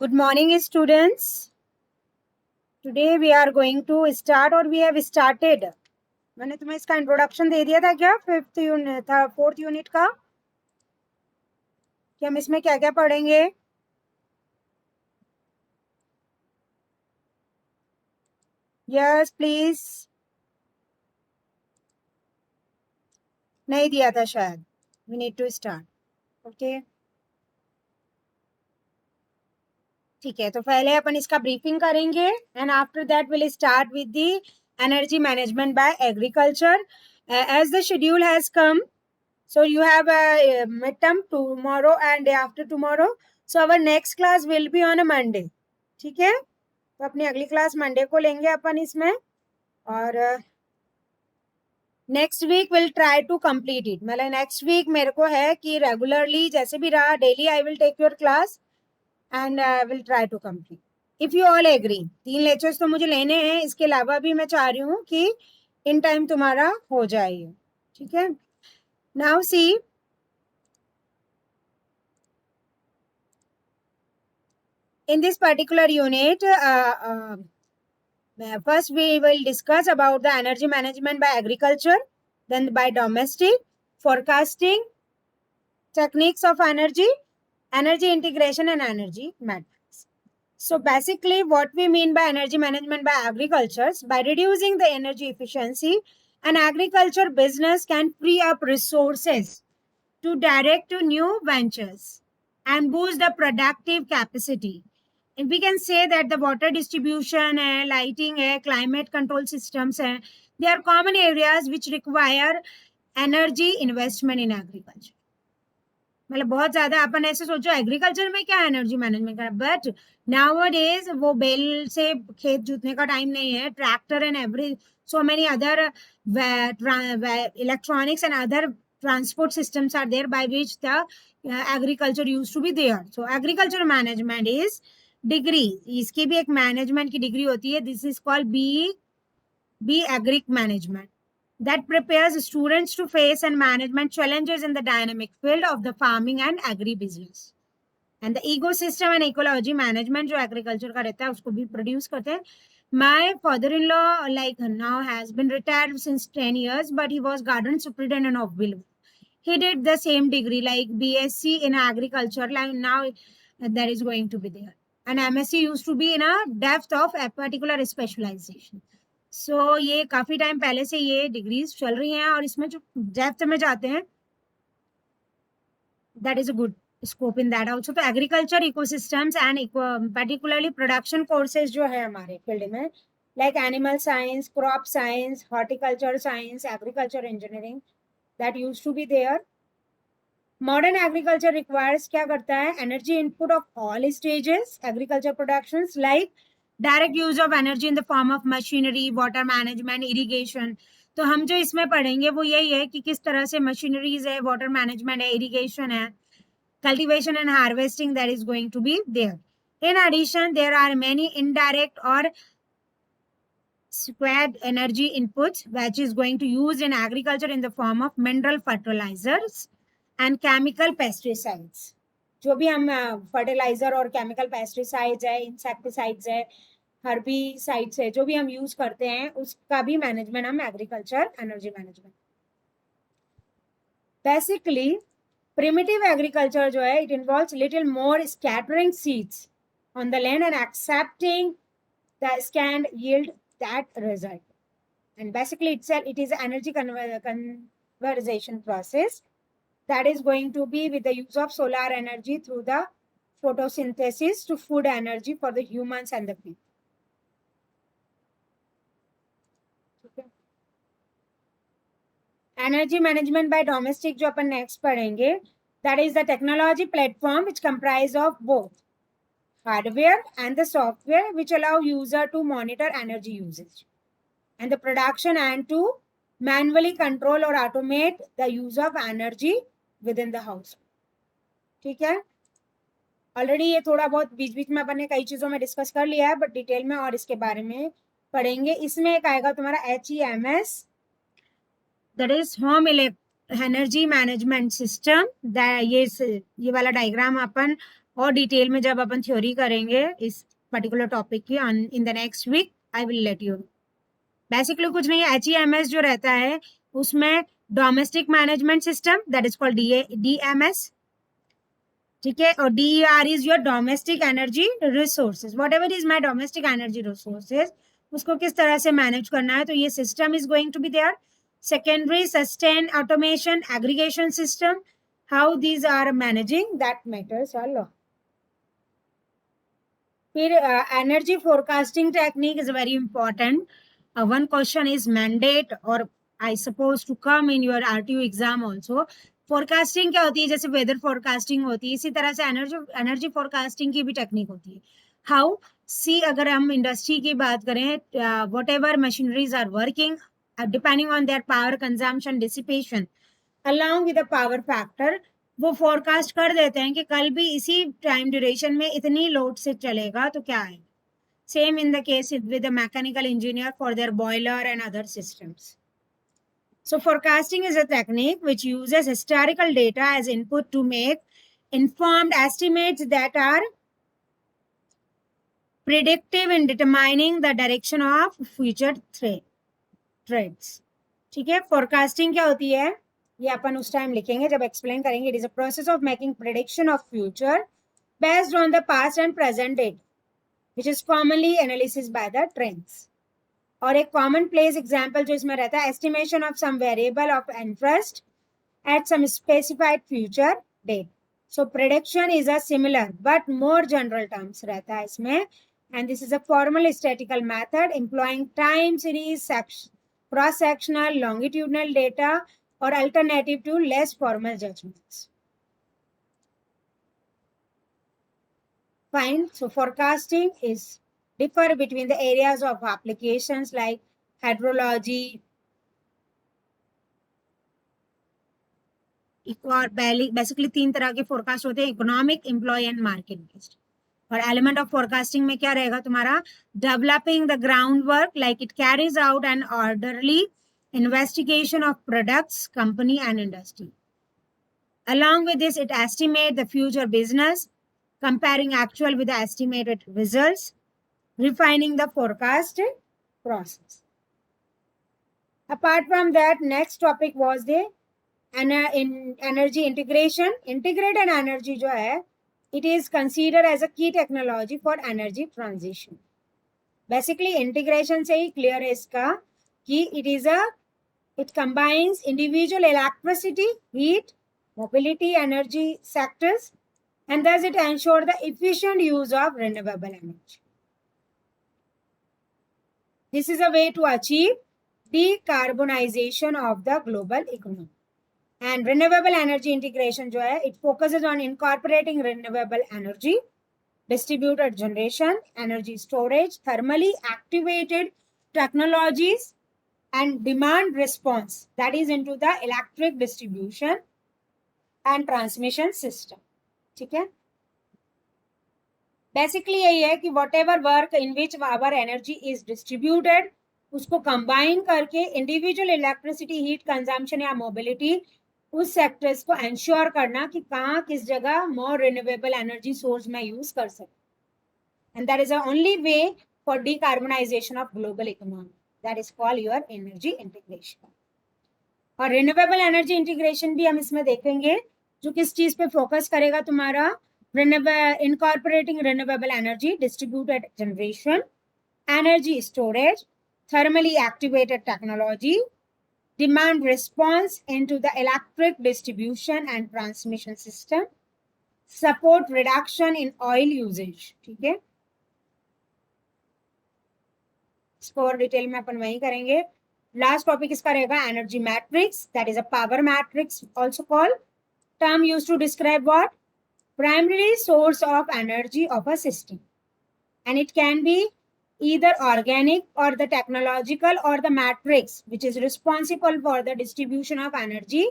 Good morning, students. Today we are going to start or we have started. मैंने तुम्हें इसका introduction दे दिया था क्या? फिफ्थ यूनिट था, फोर्थ यूनिट का कि हम इसमें क्या क्या पढ़ेंगे. Yes please. नहीं दिया था शायद. We need to start. Okay ठीक है, तो पहले अपन इसका ब्रीफिंग करेंगे and after that will start with the energy management by agriculture. As the schedule has come, so you have a midterm tomorrow and day after tomorrow, so our next class will be on a Monday. ठीक है, तो अपनी अगली class Monday को लेंगे अपन इसमें, और next week will try to complete it. मतलब नेक्स्ट वीक मेरे को है कि रेगुलरली जैसे भी रहा daily I will take your class and I will try to complete if you all agree. 3 lectures तो मुझे लेने हैं, इसके अलावा भी मैं चाह रही हूँ कि इन टाइम तुम्हारा हो जाए. ठीक है, now see. In this particular unit, first we will discuss about the energy management by agriculture, then by domestic, forecasting, techniques of energy, energy integration and energy matrix. So basically what we mean by energy management by agriculture, by reducing the energy efficiency, an agriculture business can free up resources to direct to new ventures and boost the productive capacity. And we can say that the water distribution, lighting, climate control systems, they are common areas which require energy investment in agriculture. मतलब बहुत ज्यादा अपन ऐसे सोचो agriculture में क्या energy management का, but nowadays वो bell से खेत जोतने का टाइम नहीं है. Tractor and every so many other electronics and other transport systems are there by which the agriculture used to be there. So agriculture management is degree, इसकी भी एक मैनेजमेंट की डिग्री होती है. This is called B Agric management that prepares students to face and management challenges in the dynamic field of the farming and agribusiness. And the ecosystem and ecology management जो agriculture का रहता है उसको भी produce करते हैं. My father-in-law like now has been retired since 10 years, but he was garden superintendent of Billu. He did the same degree like BSc in agriculture, like now that is going to be there. And MSc used to be in a depth of a particular specialization. So ये काफी time पहले से ये degrees चल रही हैं और इसमें जो डेप्थ में जाते हैं that is a good scope in that also. तो agriculture ecosystems and particularly production courses जो है हमारे फील्ड में like animal science, crop science, horticulture science, agriculture engineering, that used to be there. Modern agriculture requires क्या करता है, energy input of all stages agriculture productions like direct use of energy in the form of machinery, water management, irrigation. तो हम जो इसमें पढ़ेंगे वो यही है कि किस तरह से मशीनरीज है, वाटर मैनेजमेंट है, इरिगेशन है, cultivation and harvesting, that is going to be there. In addition, there are many indirect or squared energy inputs which is going to use in agriculture in the form of mineral fertilizers and chemical pesticides. जो भी हम fertiliser और chemical pesticides है, insecticides है, herbicides है, जो भी हम यूज करते हैं उसका भी मैनेजमेंट हम agriculture energy management. Basically primitive agriculture जो है, it involves little more scattering seeds on the land and accepting the scant yield that result. And basically itself it is energy conversion process that is going to be with the use of solar energy through the photosynthesis to food energy for the humans and the people. Okay. Energy management by domestic जो अपन next पढ़ेंगे, that is the technology platform which comprise of both hardware and the software which allow user to monitor energy usage and the production and to manually control or automate the use of energy within the house. ठीक है, already ये थोड़ा बहुत बीच बीच में अपन ने कई चीजों में डिस्कस कर लिया है, बट डिटेल में और इसके बारे में पढ़ेंगे. इसमें एक आएगा तुम्हारा HEMS, that is home energy management system. ये वाला डायग्राम अपन और डिटेल में जब अपन थ्योरी करेंगे इस पर्टिकुलर टॉपिक की in the next week, I will let you. Basically कुछ नहीं है, HEMS जो रहता है उसमें domestic management system, that is called DMS, ठीक है। और DER is your domestic energy resources, whatever is my domestic energy resources, उसको किस तरह से मैनेज करना है, तो ये system is going to be there. Secondary sustain automation aggregation system, how these are managing that matters a lot. फिर energy forecasting technique is very important. One question is mandate or I suppose to come in your RTU exam also. Forecasting क्या होती है? जैसे weather forecasting होती है, इसी तरह से एनर्जी फोरकास्टिंग की भी टेक्निक होती है. हाउ? सी, अगर हम इंडस्ट्री की बात करें, whatever machineries are working, depending on their power consumption dissipation along with the power factor, वो फोरकास्ट कर देते हैं कि कल भी इसी टाइम ड्यूरेशन में इतनी लोड से चलेगा तो क्या है. Same in the case with the mechanical engineer for their boiler and other systems. So forecasting is a technique which uses historical data as input to make informed estimates that are predictive in determining the direction of future trades. ठीक है, forecasting क्या होती है ये अपन उस time लिखेंगे जब explain करेंगे. It is a process of making prediction of future based on the past and present data, which is commonly analysis by the trends. और एक कॉमन प्लेस एग्जाम्पल जो इसमें रहता है, estimation of some variable of interest at some specified future date. So prediction is a similar but more general terms रहता है इसमें, and this is a formal statical method employing time series, cross sectional, longitudinal data और alternative to less formal judgments. Fine. So forecasting is differ between the areas of applications like hydrology, और basically 3 तरह के forecast होते हैं, economic, employ and market based. और element of forecasting में क्या रहेगा तुम्हारा? Developing the ground work like it carries out an orderly investigation of products, company and industry. Along with this, it estimates the future business, comparing actual with the estimated results, refining the forecast process. Apart from that, next topic was the energy integration. Integrated energy जो है, it is considered as a key technology for energy transition. Basically, integration से ही clear है इसका कि it combines individual electricity, heat, mobility, energy sectors, and thus it ensures the efficient use of renewable energy. This is a way to achieve decarbonization of the global economy. And renewable energy integration जो है, it focuses on incorporating renewable energy, distributed generation, energy storage, thermally activated technologies, and demand response, that is into the electric distribution and transmission system. ठीक है, basically यही है कि whatever work in which our energy is distributed, उसको combine करके individual electricity, heat consumption या mobility, उस sectors को एंश्योर करना कि कहाँ किस जगह मोर रिन्यूएबल एनर्जी सोर्स में यूज कर सकते. And that is the only way for decarbonization of global economy, that is called your energy integration. और रिन्यूएबल एनर्जी इंटीग्रेशन भी हम इसमें देखेंगे, जो किस चीज पे फोकस करेगा तुम्हारा, incorporating renewable energy, distributed generation, energy storage, thermally activated technology, demand response into the electric distribution and transmission system, support reduction in oil usage. ठीक है, इसको और डिटेल में अपन वही करेंगे. लास्ट टॉपिक इसका रहेगा energy matrix, that is a power matrix also called, term used to describe what? Primary source of energy of a system, and it can be either organic or the technological or the matrix which is responsible for the distribution of energy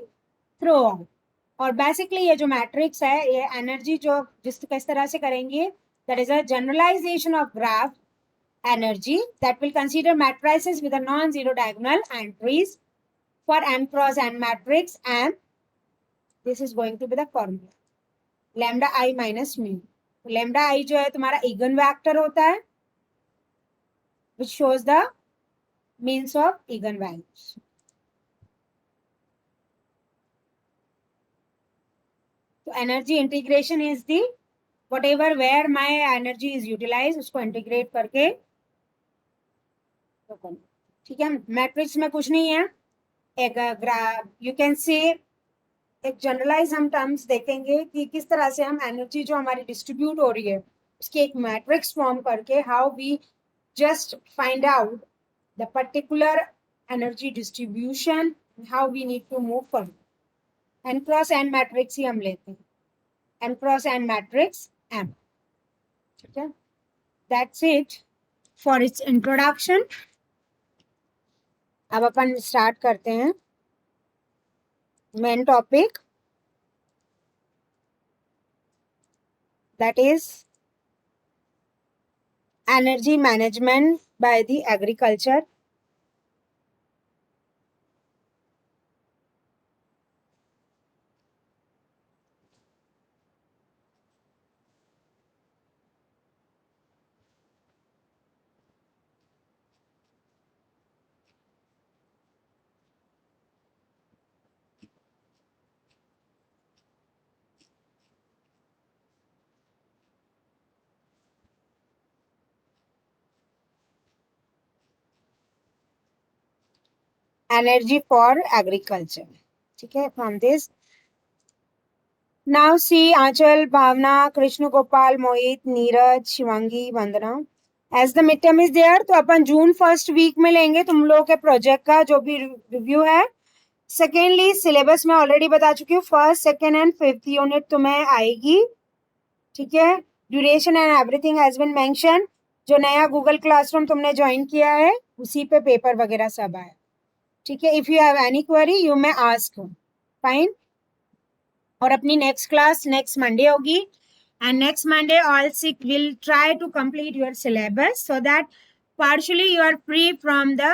throughout. और basically ये जो matrix है, ये energy जो किस तरह से करेंगे, that is a generalization of graph energy that will consider matrices with a non-zero diagonal entries for n cross n matrix, and this is going to be the formula lambda I minus mu. Lambda I जो है तुम्हारा eigen vector होता है, which shows the means of eigen values. तो energy integration is the whatever where my energy is utilized उसको integrate करके तो करना. ठीक है, मैट्रिक्स में कुछ नहीं है. एक यू कैन से एक जनरलाइज हम टर्म्स देखेंगे कि किस तरह से हम एनर्जी जो हमारी डिस्ट्रीब्यूट हो रही है उसकी एक मैट्रिक्स फॉर्म करके how we just find out the particular energy distribution, how we need to move forward. n cross n matrix ही हम लेते हैं, n cross n matrix m. ठीक है, that's it for its introduction. अब अपन start करते हैं main topic, that is energy management by the agriculture. Energy for agriculture. ठीक है, from this. Now see Anchal, Bhavna, Krishna Gopal, Mohit, Neeraj, Shivangi, Vandana. As the midterm is there, तो अपन June first week में लेंगे तुम लोगों के project का जो भी रिव्यू है. सेकेंडली सिलेबस में ऑलरेडी बता चुकी हूँ, first second and fifth unit तुम्हें आएगी. ठीक है, duration and everything has been mention. जो नया गूगल क्लासरूम तुमने ज्वाइन किया है उसी पे पेपर वगैरह सब आया. ठीक है, if you have any query you may ask. Fine. और अपनी नेक्स्ट क्लास नेक्स्ट मंडे होगी, and next Monday all six will try to complete your syllabus so that partially you are free from the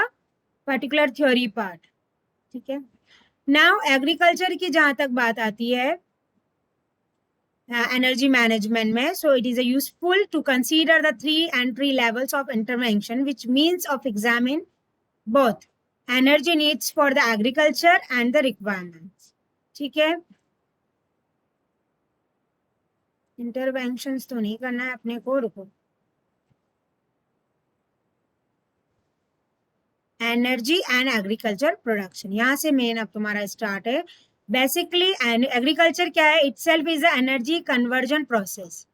particular theory part. ठीक है, now agriculture की जहां तक बात आती है energy management में, so it is a useful to consider the three entry levels of intervention which means of examine both energy needs for the agriculture and the requirements. ठीक है, इंटरवेंशंस तो नहीं करना है अपने को. रुको, एनर्जी एंड एग्रीकल्चर प्रोडक्शन, यहाँ से मेन अब तुम्हारा स्टार्ट है. बेसिकली एग्रीकल्चर क्या है, itself is a energy conversion process.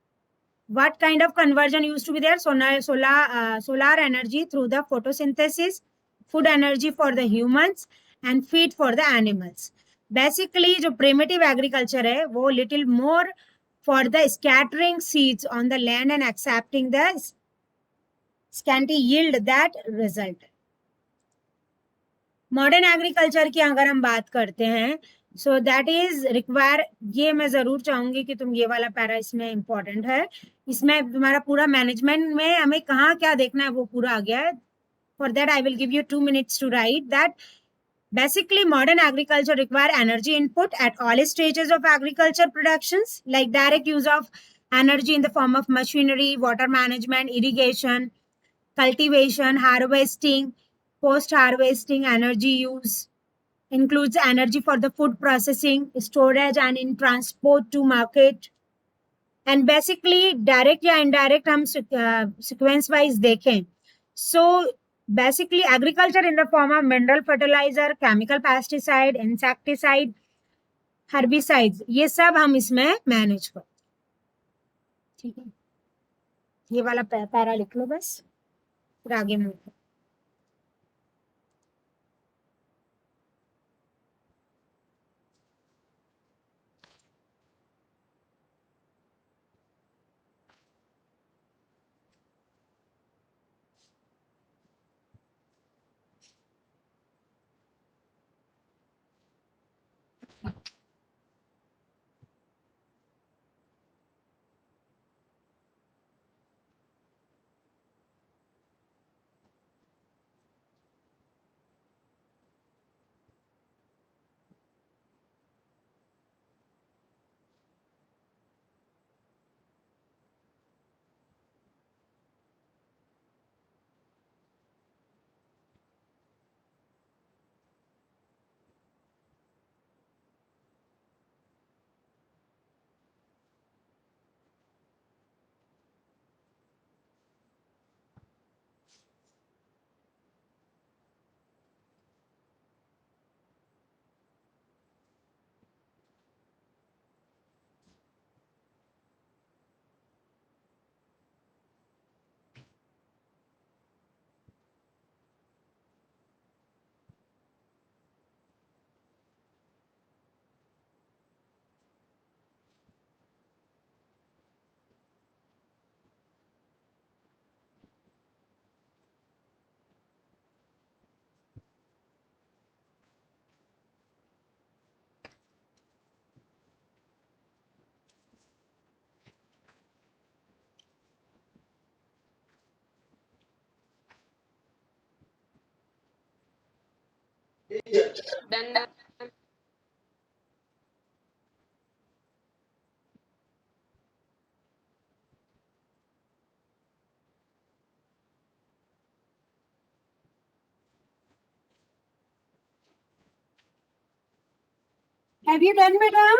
what kind of conversion used to be there? Solar energy through the photosynthesis, food energy for the humans and feed for the animals. Basically जो primitive agriculture है वो little more for the scattering seeds on the land and accepting the scanty yield that result. Modern agriculture की अगर हम बात करते हैं, so that is require, ये मैं जरूर चाहूंगी कि तुम ये वाला पैरा इसमें इंपॉर्टेंट है. इसमें तुम्हारा पूरा मैनेजमेंट में हमें कहाँ क्या देखना है वो पूरा आ गया है. For that I will give you 2 minutes to write that. Basically, modern agriculture require energy input at all stages of agriculture productions, like direct use of energy in the form of machinery, water management, irrigation, cultivation, harvesting, post-harvesting energy use, includes energy for the food processing, storage, and in transport to market. And basically, direct या indirect हम sequence wise देखें. So, basically, agriculture in the form of mineral fertilizer, chemical pesticide, insecticide, herbicides, ये सब हम इसमें manage करते. ठीक है, ये वाला पैरा लिख लो बस, फिर आगे move. Then Have you done, madam?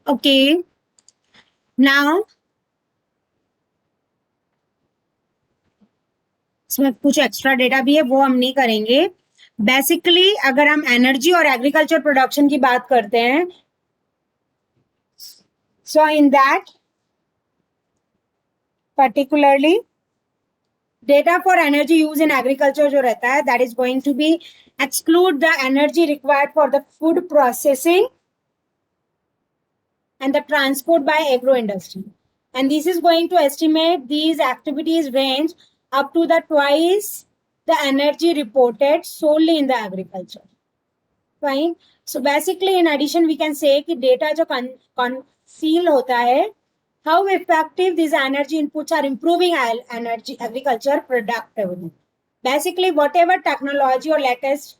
Okay. Now इसमें कुछ एक्स्ट्रा डेटा भी है, वो हम नहीं करेंगे. बेसिकली अगर हम एनर्जी और एग्रीकल्चर प्रोडक्शन की बात करते हैं, so in that particularly data for energy use in agriculture जो रहता है, that is going to be exclude the energy required for the food processing and the transport by agro industry, and this is going to estimate these activities range up to the twice the energy reported solely in the agriculture. Fine. So basically in addition we can say कि data जो conceal होता है, how effective these energy inputs are improving energy agriculture productivity. Basically whatever technology or latest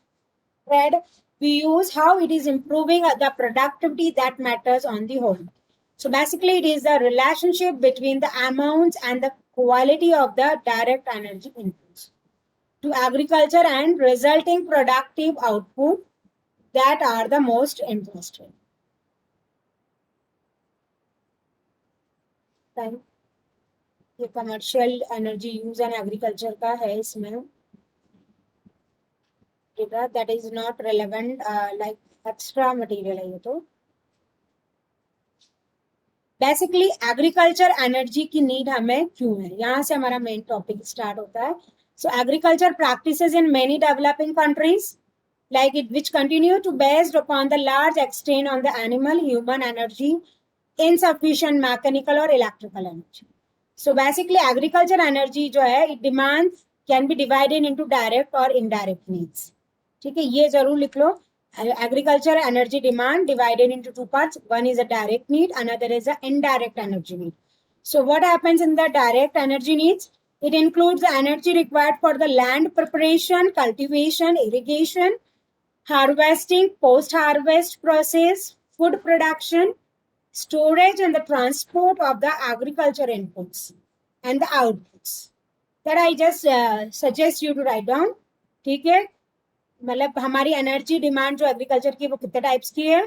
trend we use, how it is improving the productivity, that matters on the whole. So basically it is the relationship between the amounts and the quality of the direct energy inputs to agriculture and resulting productive output that are the most interesting. Time. ये commercial energy use and agriculture का है इसमें data, that is not relevant, like extra material है ये. तो basically agriculture energy की need हमें क्यों है, यहाँ से हमारा मेन टॉपिक स्टार्ट होता है. सो agriculture practices in many developing countries like it which continue to based upon the large extent on the animal human energy, insufficient mechanical or electrical energy. So basically agriculture energy जो है it demands can be divided into direct or indirect needs. ठीक है, ये जरूर लिख लो. Agriculture energy demand divided into two parts. One is a direct need, another is an indirect energy need. So what happens in the direct energy needs? It includes the energy required for the land preparation, cultivation, irrigation, harvesting, post-harvest process, food production, storage and the transport of the agriculture inputs and the outputs. That I just suggest you to write down. ठीक है, मतलब हमारी energy demand जो agriculture की वो कितने types की है,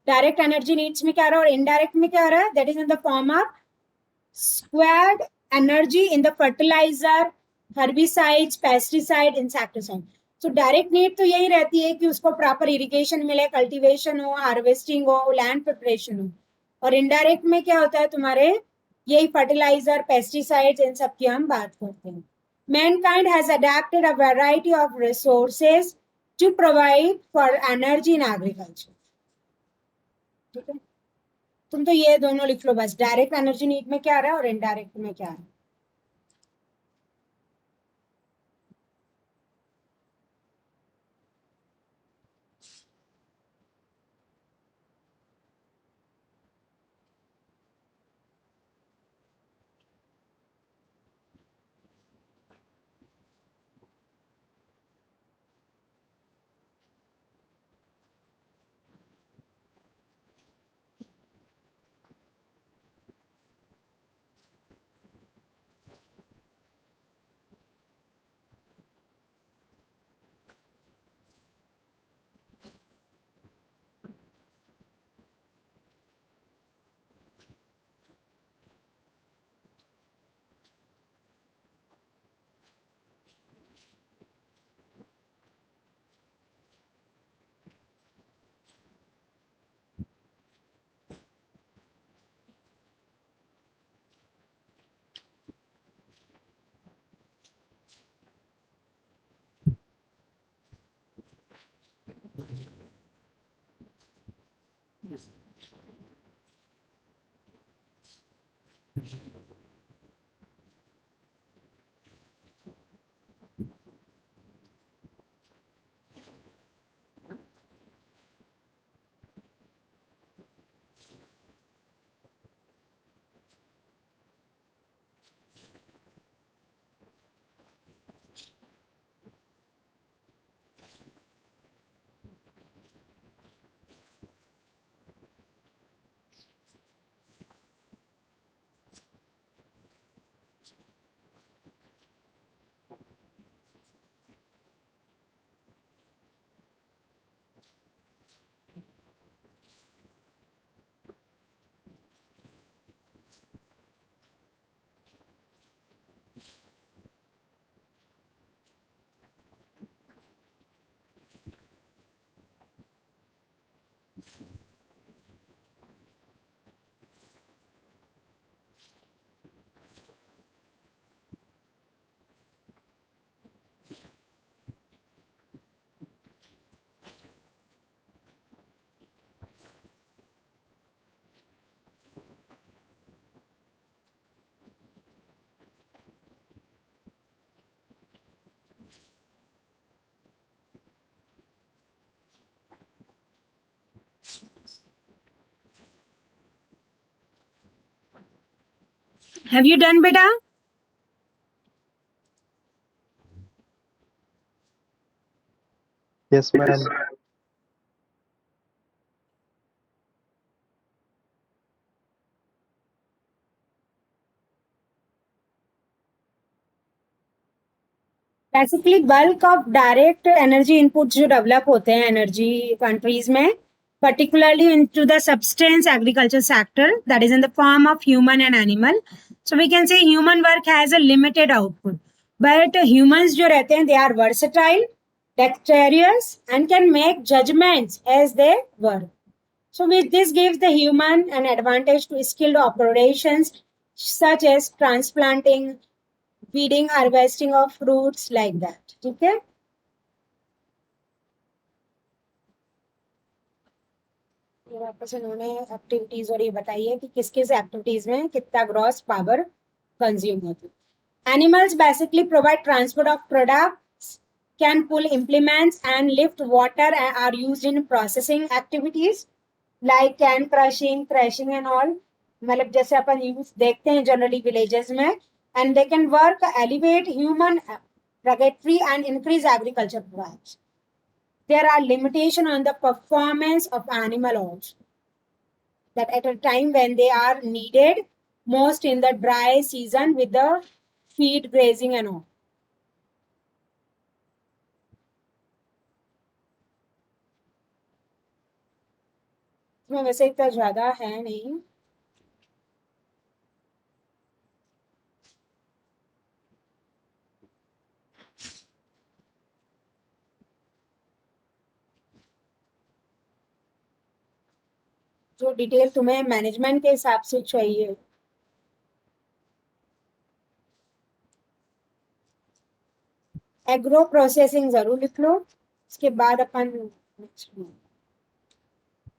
डायरेक्ट एनर्जी नीड्स में क्या आ रहा है और इनडायरेक्ट में क्या आ रहा है, that is in the form of squared energy in the fertilizer, herbicides, pesticide, insecticide. तो डायरेक्ट नीड तो यही रहती है कि उसको प्रॉपर इरिगेशन मिले, कल्टीवेशन हो, हार्वेस्टिंग हो, लैंड प्रिपरेशन हो. और इनडायरेक्ट में क्या होता है तुम्हारे, यही फर्टिलाइजर, पेस्टिसाइड्स, इन सब की हम बात करते हैं. Mankind has adapted a variety of resources to provide for energy in agriculture. ठीक है, तुम तो ये दोनों लिख लो बस, डायरेक्ट एनर्जी नीड में क्या आ रहा है और इनडायरेक्ट में क्या आ रहा है. Have you done, beta? Yes, ma'am. Basically bulk of direct energy input जो डेवलप होते हैं एनर्जी कंट्रीज में, particularly into the substance agriculture sector, that is in the form of human and animal. So we can say human work has a limited output, but humans जो रहते हैं, they are versatile, dexterous, and can make judgments as they work. So with this gives the human an advantage to skilled operations such as transplanting, weeding, harvesting of fruits, like that. ठीक है? वापस इन्होंने activities और ये बताई है कि किस किस एक्टिविटीज में कितना ग्रॉस पावर कंज्यूम होती है. Animals basically provide transport of products, can pull implements and lift water and are used in processing activities like cane crushing, crashing and all. मतलब जैसे अपन यूज देखते हैं जनरली विलेजेस में. And they can work elevate human productivity and increase agriculture products. There are limitations on the performance of animal also, that at a time when they are needed most in the dry season with the feed grazing and all. इसमें वैसे इतना ज्यादा है नहीं. जो detail तुम्हें management के हिसाब से चाहिए, एग्रो प्रोसेसिंग जरूर लिख लो. उसके बाद अपन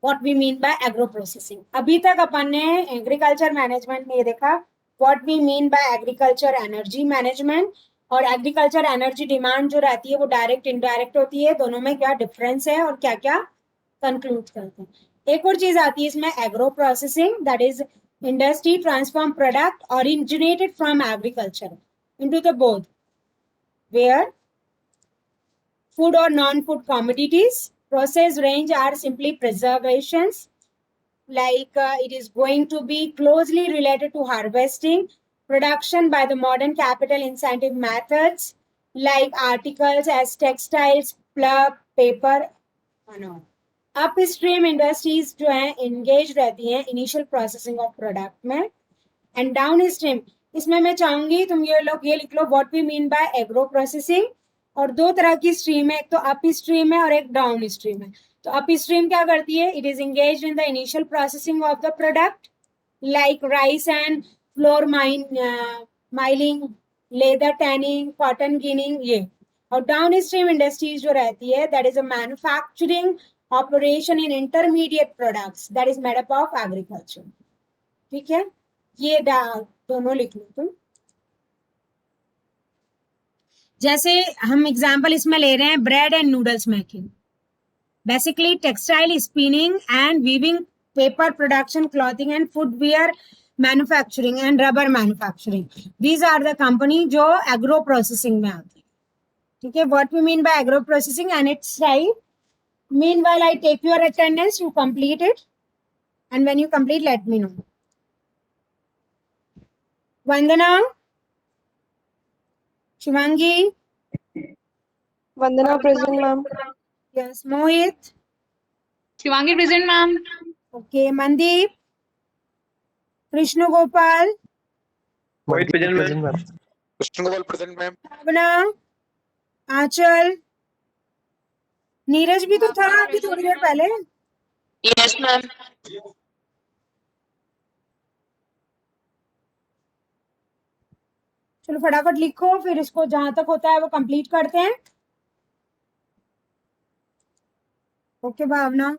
what we mean by agro processing. अभी तक अपन ने एग्रीकल्चर मैनेजमेंट में ये देखा what we mean by agriculture energy management, और एग्रीकल्चर एनर्जी डिमांड जो रहती है वो डायरेक्ट इनडायरेक्ट होती है, दोनों में क्या डिफरेंस है और क्या क्या कंक्लूड करते हैं. एक और चीज आती है इसमें agro processing, that is industry transform product originated from agriculture into the both where food or non-food commodities. Process range are simply preservations, like it is going to be closely related to harvesting, production by the modern capital incentive methods like articles as textiles, pulp, paper and all. Upstream industries जो है engage रहती हैं initial processing of product में. And downstream, इसमें मैं चाहूंगी तुम ये लोग ये लिख लो what we mean by agro processing. और दो तरह की स्ट्रीम है, एक तो अप स्ट्रीम है और एक डाउन स्ट्रीम है. तो अप स्ट्रीम क्या करती है, it is engage in the initial processing of the product like rice and floor milling, leather tanning, cotton ginning ये. और डाउन स्ट्रीम इंडस्ट्रीज जो रहती है that is a manufacturing operation in intermediate products that is made up of agriculture. ठीक है, ये दोनों लिख लो तुम। जैसे हम एग्जांपल इसमें ले रहे हैं bread and noodles making, basically textile spinning and weaving, paper production, clothing and footwear manufacturing and rubber manufacturing, these are the company जो एग्रो प्रोसेसिंग में आती है। ठीक है, what we mean by agro processing and its type. Meanwhile, I take your attendance, you complete it, and when you complete, let me know. Vandana, Shivangi, Vandana present, ma'am. yes, Mohit, Shivangi present, ma'am. okay, Mandeep, Krishna Gopal, Mohit present, ma'am. Krishna Gopal present, ma'am. Bhavna, Achal, Neeraj भी तो था अभी थोड़ी देर पहले। Yes, ma'am. चलो फटाफट लिखो, फिर इसको जहां तक होता है वो कंप्लीट करते हैं। ओके भावना।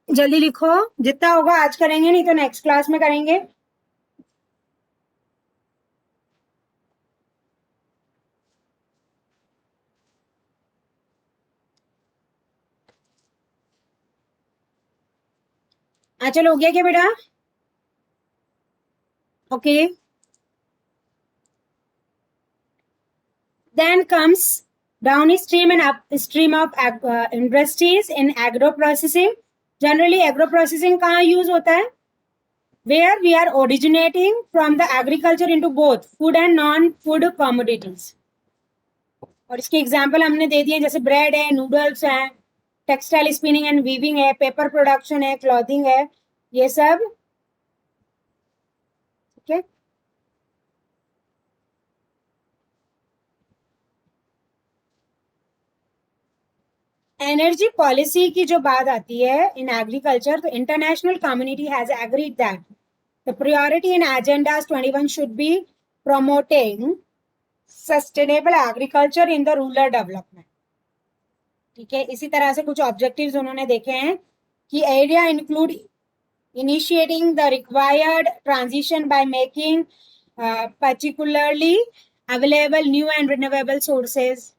जल्दी लिखो, जितना होगा आज करेंगे, नहीं तो नेक्स्ट क्लास में करेंगे। चलो हो गया क्या बेटा? Okay, then comes downstream and upstream of industries in agro processing. Generally agro processing कहाँ use होता है? Where we are originating from the agriculture into both food and non-food commodities. और इसके एग्जाम्पल हमने दे दिए, जैसे ब्रेड है, नूडल्स है, टेक्सटाइल स्पिनिंग एंड वीविंग है, पेपर प्रोडक्शन है, क्लॉथिंग है, ये सब। ठीक है, एनर्जी पॉलिसी की जो बात आती है इन एग्रीकल्चर, तो international community has agreed that the priority in agendas 21 should be promoting sustainable agriculture in the rural development. ठीक है, इसी तरह से कुछ ऑब्जेक्टिव्स उन्होंने देखे हैं कि area include initiating the required transition by making particularly available new and renewable sources.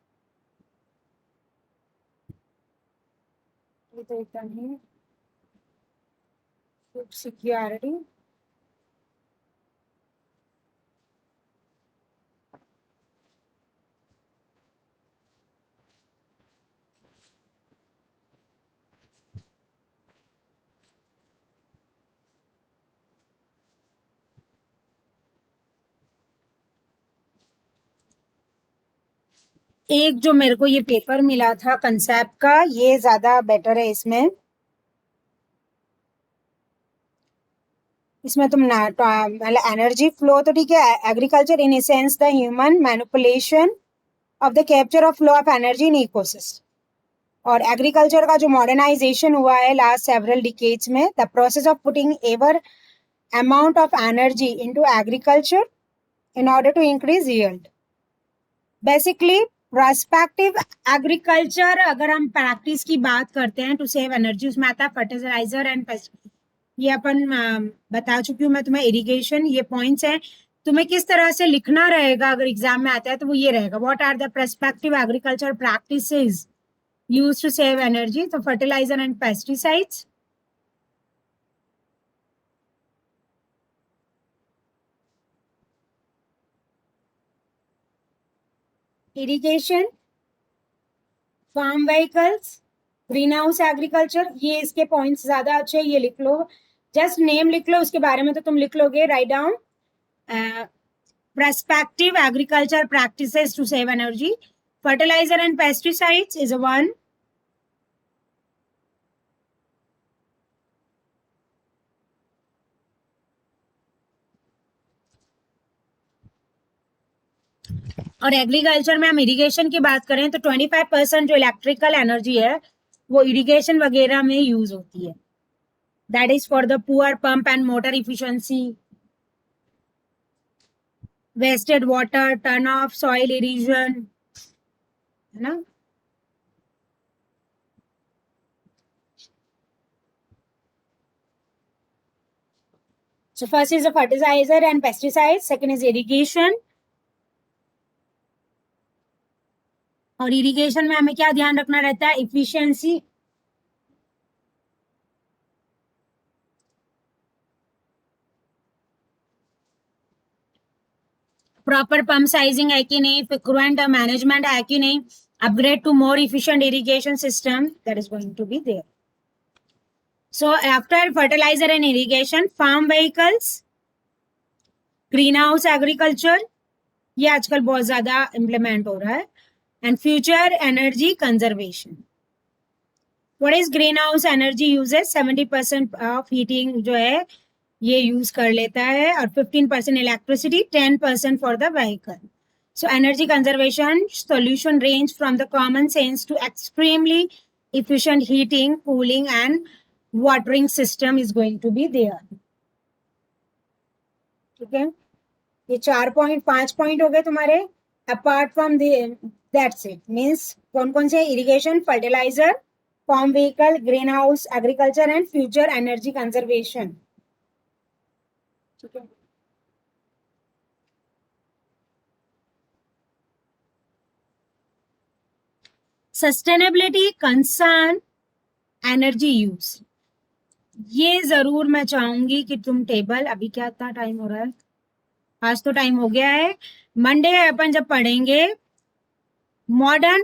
ये तो एकदम ही food security. एक जो मेरे को ये पेपर मिला था कंसेप्ट का, ये ज्यादा बेटर है। इसमें तुम मतलब एनर्जी फ्लो तो ठीक है, agriculture in sense the human manipulation of the capture of flow of energy in ecosystem. और एग्रीकल्चर का जो मॉडर्नाइजेशन हुआ है लास्ट सेवरल डिकेड्स में, the process of putting ever amount of energy into agriculture in order to increase yield. Basically, prospective agriculture अगर हम practice की बात करते हैं टू सेव एनर्जी, उसमें आता है फर्टिलाइजर एंड पेस्टिसाइड। ये अपन बता चुकी हूँ मैं तुम्हें। इरिगेशन, ये पॉइंट्स हैं, तुम्हें किस तरह से लिखना रहेगा अगर एग्जाम में आता है तो वो ये रहेगा, what are the prospective agriculture practices used to save energy. तो fertiliser and pesticides, irrigation, farm vehicles, green house agriculture. ये इसके पॉइंट्स ज्यादा अच्छे, ये लिख लो, जस्ट नेम लिख लो, उसके बारे में तो तुम लिख लोगे। Write down prospective agriculture practices to save energy. Fertilizer and pesticides is one. और एग्रीकल्चर में हम इरिगेशन की बात करें तो 25% जो इलेक्ट्रिकल एनर्जी है वो इरिगेशन वगैरह में यूज होती है। That is for the poor pump and motor efficiency, wasted water, turn off soil erosion, है ना। So first is the fertilizer and pesticides, second is irrigation. और इरिगेशन में हमें क्या ध्यान रखना रहता है, इफिशिएंसी, प्रॉपर पंप साइजिंग है कि नहीं, फ्रीक्वेंट मैनेजमेंट है कि नहीं, upgrade to more efficient irrigation system, that is going to be there. So after fertilizer and irrigation, farm vehicles, green house agriculture, ये आजकल बहुत ज्यादा इम्प्लीमेंट हो रहा है, and future energy conservation. What is green house energy uses, 70% of heating जो है ये यूज कर लेता है, और 15% electricity, 10% for the vehicle. So energy conservation solution range from the common sense to extremely efficient heating, cooling and watering system is going to be there. ठीक है, ये 5 पॉइंट हो गए तुम्हारे। Apart from that's it, means कौन कौन से, irrigation, fertilizer, farm vehicle, green house agriculture and future energy conservation. ठीक है, सस्टेनेबिलिटी, कंसर्न, एनर्जी यूज, ये जरूर मैं चाहूंगी कि तुम टेबल, अभी क्या इतना टाइम हो रहा है, आज तो टाइम हो गया है, मंडे अपन जब पढ़ेंगे modern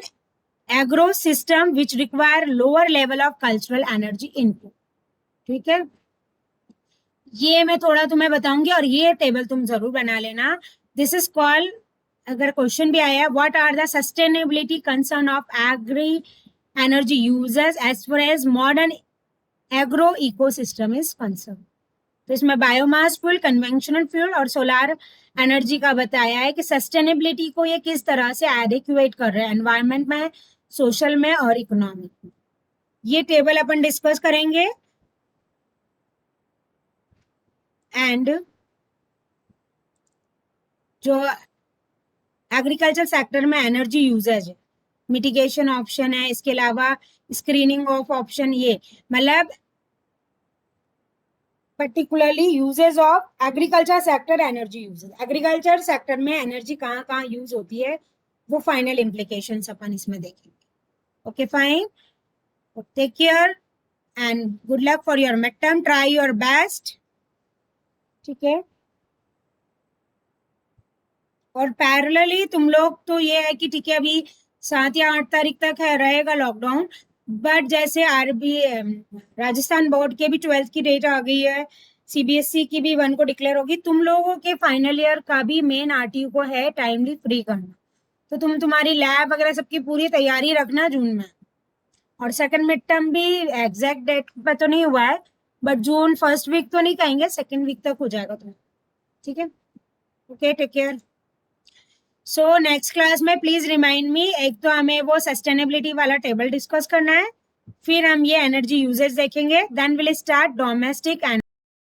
agro system which require lower level of cultural energy input. ठीक है, ये मैं थोड़ा तुम्हें बताऊंगी और ये टेबल तुम जरूर बना लेना। दिस इज कॉल्ड, अगर क्वेश्चन भी आया, what are the sustainability concern of agri energy users as far as modern agro ecosystem is concern. तो इसमें बायोमास फ्यूल, कन्वेंशनल फ्यूल और सोलार एनर्जी का बताया है कि सस्टेनेबिलिटी को ये किस तरह से एडिक्वेट कर रहे हैं एनवायरनमेंट में, सोशल में और इकोनॉमिक में। ये टेबल अपन डिस्कस करेंगे। एंड जो एग्रीकल्चर सेक्टर में एनर्जी यूजेज है, मिटिगेशन ऑप्शन है, इसके अलावा स्क्रीनिंग ऑफ ऑप्शन, ये मतलब particularly uses of agriculture sector energy uses, agriculture sector में एनर्जी कहाँ कहाँ यूज होती है, वो फाइनल इम्प्लीकेशंस अपन इसमें देखेंगे। Okay fine, take care and good luck for your mid term, try your best, ठीक है। और पैरेलली तुम लोग तो ये है कि ठीक है अभी 7 या 8 तारीख तक है रहेगा लॉकडाउन, बट जैसे आरबी राजस्थान बोर्ड के भी 12th की डेट आ गई है, सीबीएसई की भी 1 को डिक्लेयर होगी, तुम लोगों के फाइनल ईयर का भी मेन आरटीयू को है टाइमली फ्री करना, तो तुम्हारी लैब वगैरह सबकी पूरी तैयारी रखना जून में। और सेकंड मिड टर्म भी एग्जैक्ट डेट पे तो नहीं हुआ है, बट जून फर्स्ट वीक तो नहीं कहेंगे, सेकंड वीक तक हो जाएगा तुम्हें, ठीक है। Okay, take care. So next class में प्लीज रिमाइंड मी, एक तो हमें वो सस्टेनेबिलिटी वाला टेबल डिस्कस करना है, फिर हम ये एनर्जी यूजेज देखेंगे, then will start domestic and